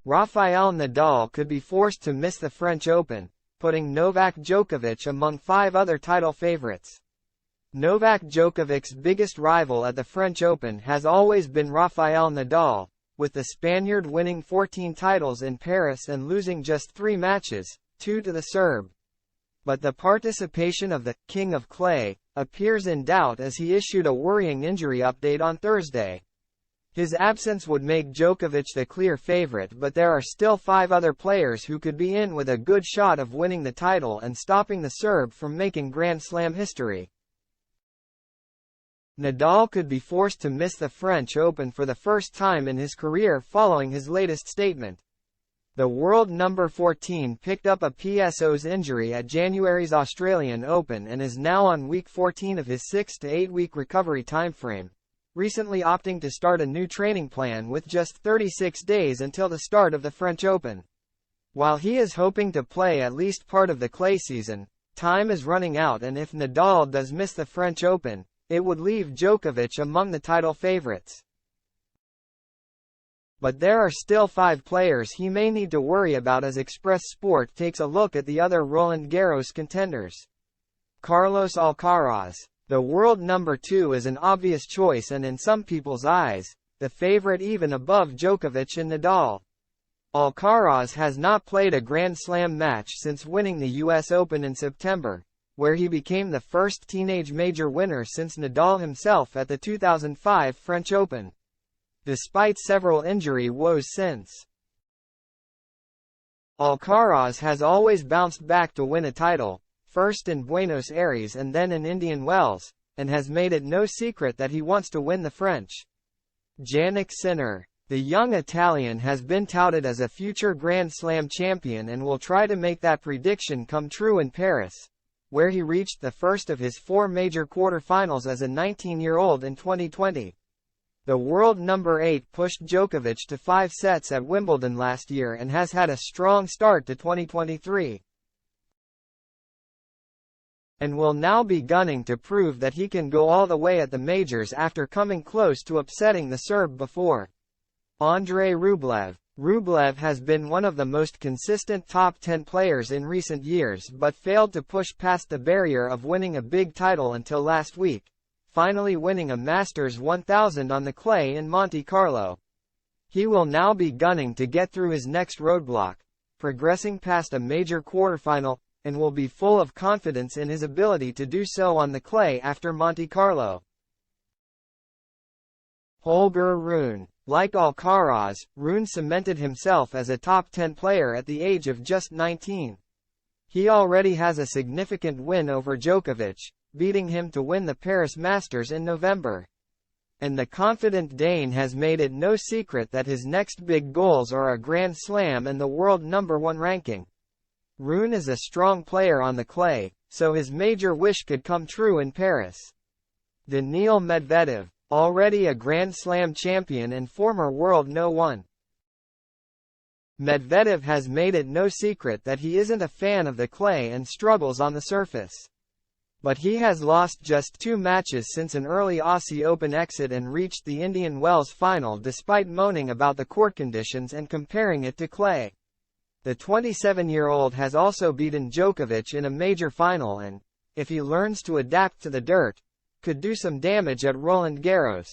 Rafael Nadal could be forced to miss the French Open, putting Novak Djokovic among 5 other title favorites. Novak Djokovic's biggest rival at the French Open has always been Rafael Nadal, with the Spaniard winning 14 titles in Paris and losing just 3 matches, 2 to the Serb. But the participation of the King of Clay appears in doubt as he issued a worrying injury update on Thursday. His absence would make Djokovic the clear favorite, but there are still 5 other players who could be in with a good shot of winning the title and stopping the Serb from making Grand Slam history. Nadal could be forced to miss the French Open for the first time in his career following his latest statement. The world number 14 picked up a PSO's injury at January's Australian Open and is now on week 14 of his 6 to 8 week recovery timeframe, recently opting to start a new training plan with just 36 days until the start of the French Open. While he is hoping to play at least part of the clay season, time is running out, and if Nadal does miss the French Open, it would leave Djokovic among the title favorites. But there are still 5 players he may need to worry about as Express Sport takes a look at the other Roland Garros contenders. Carlos Alcaraz. The world number 2 is an obvious choice and, in some people's eyes, the favorite even above Djokovic and Nadal. Alcaraz has not played a Grand Slam match since winning the US Open in September, where he became the first teenage major winner since Nadal himself at the 2005 French Open, despite several injury woes since. Alcaraz has always bounced back to win a title, first in Buenos Aires and then in Indian Wells, and has made it no secret that he wants to win the French. Jannik Sinner. The young Italian has been touted as a future Grand Slam champion and will try to make that prediction come true in Paris, where he reached the first of his 4 major quarterfinals as a 19-year-old in 2020. The world number 8 pushed Djokovic to 5 sets at Wimbledon last year and has had a strong start to 2023. And will now be gunning to prove that he can go all the way at the majors after coming close to upsetting the Serb before. Andrei Rublev. Rublev has been one of the most consistent top 10 players in recent years but failed to push past the barrier of winning a big title until last week, finally winning a Masters 1000 on the clay in Monte Carlo. He will now be gunning to get through his next roadblock, progressing past a major quarterfinal, and will be full of confidence in his ability to do so on the clay after Monte Carlo. Holger Rune. Like Alcaraz, Rune cemented himself as a top 10 player at the age of just 19. He already has a significant win over Djokovic, beating him to win the Paris Masters in November. And the confident Dane has made it no secret that his next big goals are a Grand Slam and the world number 1 ranking. Rune is a strong player on the clay, so his major wish could come true in Paris. Daniil Medvedev. Already a Grand Slam champion and former world No. 1. Medvedev has made it no secret that he isn't a fan of the clay and struggles on the surface. But he has lost just 2 matches since an early Aussie Open exit and reached the Indian Wells final despite moaning about the court conditions and comparing it to clay. The 27-year-old has also beaten Djokovic in a major final and, if he learns to adapt to the dirt, could do some damage at Roland Garros.